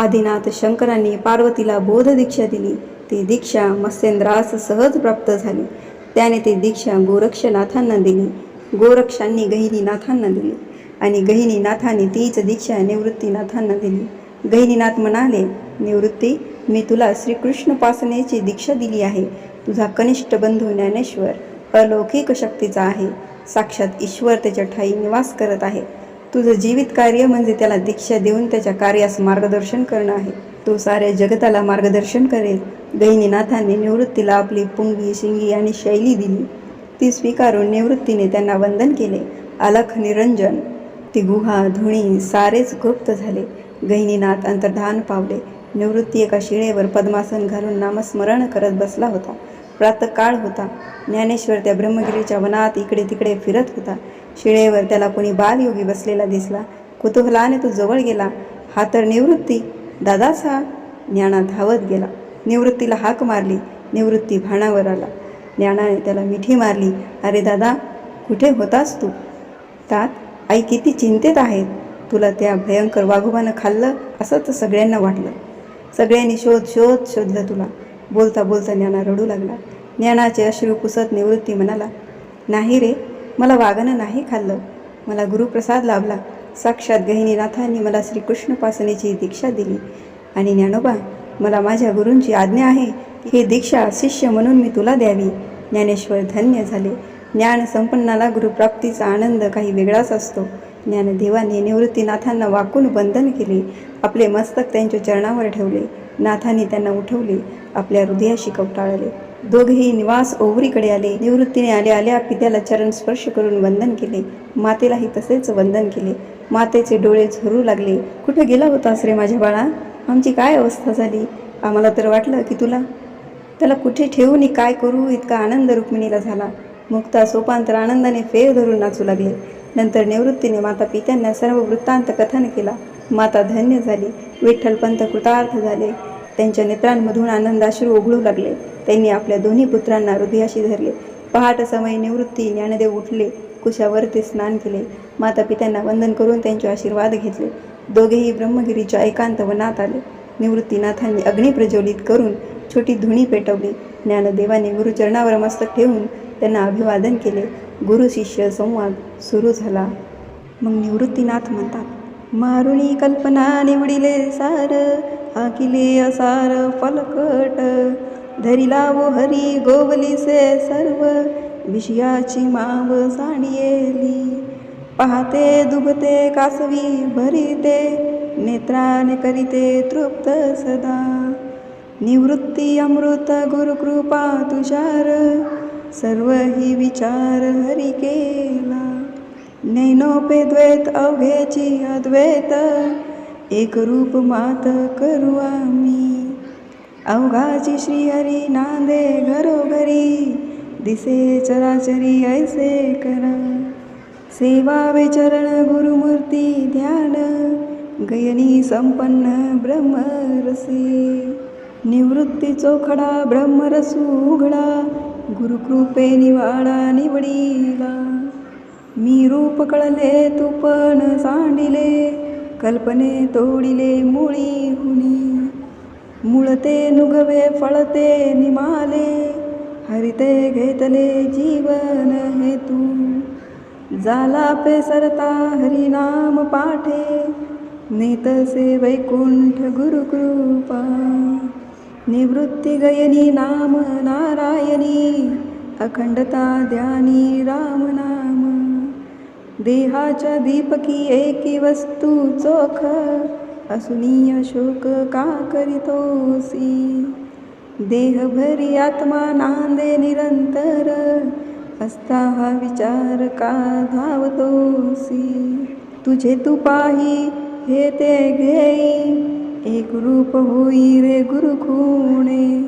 आदिनाथ शंकरांनी पार्वतीला बोध दीक्षा दिली. ती दीक्षा मत्स्येंद्रास सहज प्राप्त झाली. त्याने ती दीक्षा गोरक्षनाथांना दिली. गोरक्षांनी गहिनीनाथांना दिली आणि गहिनीनाथांनी तीच दीक्षा निवृत्तीनाथांना दिली. गहिनीनाथ म्हणाले, निवृत्ती, मी तुला श्रीकृष्णोपासनेची दीक्षा दिली आहे. तुझा कनिष्ठ बंधू ज्ञानेश्वर अलौकिक शक्तीचा आहे. साक्षात ईश्वर त्याच्या ठाई निवास करत आहे. तुझं जीवित कार्य म्हणजे त्याला दीक्षा देऊन त्याच्या कार्यास मार्गदर्शन करणं आहे. तो साऱ्या जगताला मार्गदर्शन करेल. गहिनीनाथांनी निवृत्तीला आपली पुंगी, शिंगी आणि शैली दिली. ती स्वीकारून निवृत्तीने त्यांना वंदन केले. अलख निरंजन ती गुहा, धुणी सारेच गुप्त झाले. गहिनीनाथ अंतर्धान पावले. निवृत्ती एका शिळेवर पद्मासन घालून नामस्मरण करत बसला होता. प्रातःकाळ होता. ज्ञानेश्वर त्या ब्रह्मगिरीच्या वनात इकडे तिकडे फिरत होता. शिळेवर त्याला कोणी बालयोगी बसलेला दिसला. कुतूहलाने तो जवळ गेला. हा तर निवृत्ती, दादाच हा. ज्ञाना धावत गेला. निवृत्तीला हाक मारली. निवृत्ती भानावर आला. ज्ञानाने त्याला मिठी मारली. अरे दादा, कुठे होतास तू? तात, आई किती चिंतेत आहेत. तुला त्या भयंकर वाघोबानं खाल्लं असं तर सगळ्यांना वाटलं. सगळ्यांनी शोधलं तुला. बोलता बोलता ज्ञाना रडू लागला. ज्ञानाचे अश्रू पुसत निवृत्ती म्हणाला, नाही रे, मला वाघानं नाही खाल्लं. मला गुरुप्रसाद लाभला. साक्षात गहिनीनाथांनी मला श्रीकृष्णोपासनेची दीक्षा दिली. आणि ज्ञानोबा, मला माझ्या गुरूंची आज्ञा आहे की ही दीक्षा शिष्य म्हणून मी तुला द्यावी. ज्ञानेश्वर धन्य झाले. ज्ञान संपन्नाला गुरुप्राप्तीचा आनंद काही वेगळाच असतो. ज्ञानदेवाने निवृत्तीनाथांना वाकून वंदन केले. आपले मस्तक त्यांच्या चरणावर ठेवले. नाथांनी त्यांना उठवले. आपल्या हृदयाशी कवटाळले. दोघेही निवास ओवरीकडे आले. निवृत्तीने आल्या पित्याला चरण स्पर्श करून वंदन केले. मातेलाही तसेच वंदन केले. मातेचे डोळे झरू लागले. कुठे गेला होतास रे माझ्या बाळा? आमची काय अवस्था झाली? आम्हाला तर वाटलं की त्याला कुठे ठेवून काय करू इतका आनंद रुक्मिणीला झाला. मुक्ता सोपांतर आनंदाने फेर धरून नाचू लागले. नंतर निवृत्तीने माता पित्यांना सर्व वृत्तांत कथन केला. माता धन्य झाली. विठ्ठलपंत कृतार्थ झाले. त्यांच्या नेत्रांमधून आनंदाश्रू ओघळू लागले. त्यांनी आपल्या दोन्ही पुत्रांना हृदयाशी धरले. पहाट समय निवृत्ती ज्ञानदेव उठले. कुशावरती स्नान केले. माता पित्यांना वंदन करून त्यांचे आशीर्वाद घेतले. दोघेही ब्रह्मगिरीच्या एकांत वनात आले. निवृत्तीनाथांनी अग्नी प्रज्वलित करून छोटी धुणी पेटवली. ज्ञानदेवाने गुरुचरणावर मस्तक ठेवून त्यांना अभिवादन केले. गुरु शिष्य संवाद सुरू झाला. मग निवृत्तीनाथ म्हणतात, मारुणी कल्पना निवडिले सार, हाकिले असार फलकट, धरिला वो हरी गोवलीसे सर्व, विषयाची माव सांडियेली. पाहते दुभते कासवी भरिते, नेत्राने करीते तृप्त सदा. निवृत्ती अमृत गुरुकृपा तुषार, सर्व ही विचार हरी केला. नैनोपे द्वैत अवघेची अद्वैत, एक रूप मात करू आम्ही. अवघाची श्रीहरी नांदे घरोघरी, दिसे चराचरी ऐसे करा. सेवावे चरण गुरुमूर्ती ध्यान, गयनी संपन्न ब्रह्मरसी. निवृत्ती चोखडा ब्रह्मरसू उघडा, गुरुकृपे निवाडा निवडीला. मी रूप कळले तू पण सांडिले, कल्पने तोडिले मुळी हुनी. मुळते नुगवे फळते निमाले, हरिते घेतले जीवन हेतू. जाला पेसरता हरिनाम पाठे, नेतसे वैकुंठ गुरुकृपा. निवृत्ती गयनी नाम नारायणी, अखंडता ध्यानी राम नाम. देहाच्या दीपकी एकी वस्तू चोख, असुनीय शोक का करीतोसी. देहभरी आत्मा नांदे निरंतर, असता हा विचार का धावतोसी. तुझे तू पाही हे ते घेई, एक रूप होई रे गुरुखुणे.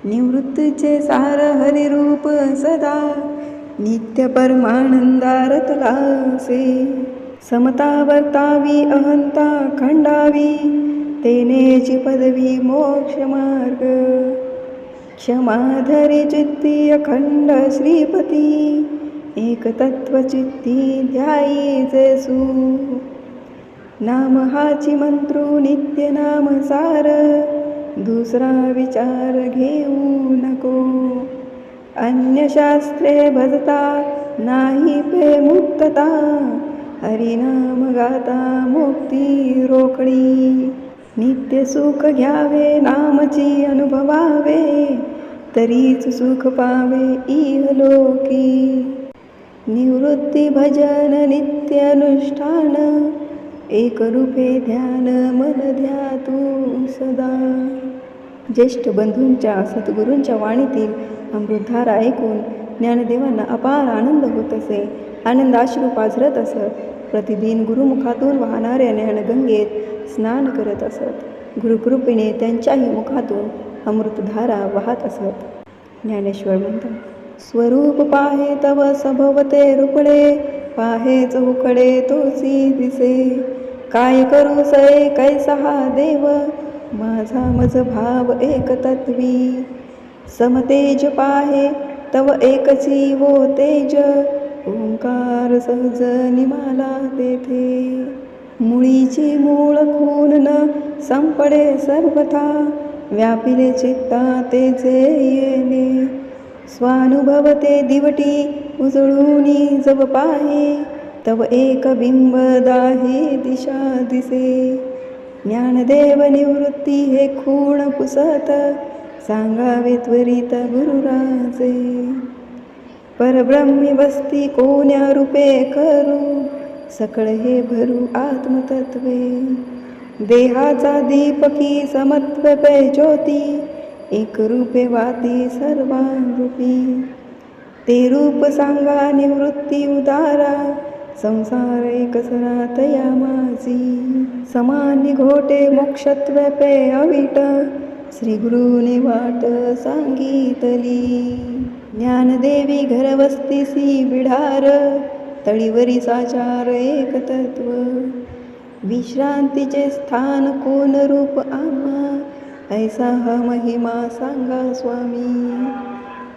निवृत्तीचे सार हरिरूप सदा, नित्य परमानंदारतलासे. समता वर्तावी अहंता खंडावी, तेनेची पदवी मोक्ष मार्ग. क्षमाधरी चित्ती अखंड श्रीपती, एक तत्व चित्ती ध्यायी जेसू. नाम हाची मंत्रू नित्य नाम सार, दुसरा विचार घेऊ नको. अन्य शास्त्रे भजता नाही पे मुक्तता, हरिनाम गाता मुक्ती रोकडी. नित्य सुख घ्यावे नामची अनुभवावे, तरीच सुख पावे इहलोकी. निवृत्ती भजन नित्य अनुष्ठान, एक रूपे ध्यान मन ध्या तू सदा. ज्येष्ठ बंधूंच्या सद्गुरूंच्या वाणीतील अमृतधारा ऐकून ज्ञानदेवांना अपार आनंद होत असे. आनंदाश्रू पाझरत असत. प्रतिदिन गुरुमुखातून वाहणाऱ्या ज्ञानगंगेत स्नान करत असत. गुरुकृपेने त्यांच्याही मुखातून अमृतधारा वाहत असत. ज्ञानेश्वर म्हणतात, स्वरूप पाहे तव सभवते रूपळे, पाहेच उकडे तोची दिसे. काय करू सये कैसा हा देव, माझा मज भाव एक तत्वी. समतेज पाहे तव एकची वो तेज, ओंकार सहज निमाला तेथे. मुळीची मूळ खून न संपडे सर्वथा, व्यापिले चित्ता तेचे येणे. स्वानुभव ते दिवटी उजळूनी जव पाहे, तव एक बिंब दाही दिशा दिसे. ज्ञानदेव निवृत्ती हे खूण पुसत, सांगावे त्वरित गुरुराजे. परब्रह्मी वस्ती कोण्या रूपे करू, सकळ हे भरू आत्मतत्वे. देहाचा दीपकी समत्व पे ज्योती, एक रूपे वाती सर्वांरूपी. ते रूप सांगा निवृत्ती उदारा, संसार एकसरा तया माझी. समानी घोटे मोक्षत्व पे अविट, श्री गुरुने वाट सांगितली. ज्ञानदेवी घर वस्तीसी बिढार, तळीवरी साचार एक तत्व. विश्रांतीचे स्थान कोण रूप आम्हा, ऐसा हा महिमा सांगा स्वामी.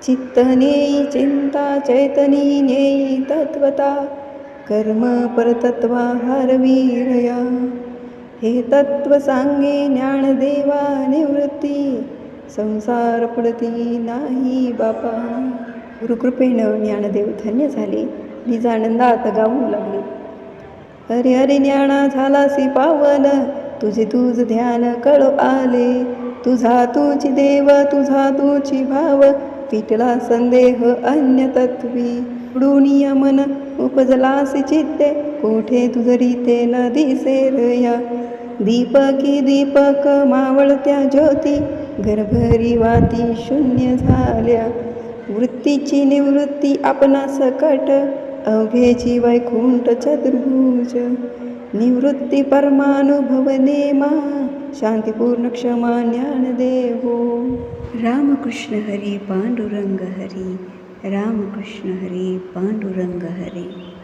चित्त नेई चिंता चैतनी नेई तत्वता, कर्म परतत्वा हरवीरया. हे तत्व सांगे ज्ञानदेवा निवृत्ती, संसार पडती नाही बापा. गुरुकृपेनं ज्ञानदेव धन्य झाले. निजानंदात गाऊ लागले. हरे हरे ज्ञाना झालासी पावन, तुझे तुझ ध्यान कळो आले. तुझा तुझी देव तुझा तुझी भाव, फिटला संदेह अन्य तत्वी. उडूनिया मन उपजलासी चित्ते, कोठे तुझ रीते न दिसे रया. दीपकी दीपक मावळत्या ज्योती, घरभरी वाती शून्य झाल्या. वृत्तीची निवृत्ती आपणा सकट, अवघेची वैकुंठ चतुर्भुज. निवृत्ती परमानुभव नेमा, शांतिपूर्ण क्षमा ज्ञानदेवो. रामकृष्ण हरी पांडुरंग हरी, रामकृष्ण हरी पांडुरंग हरी.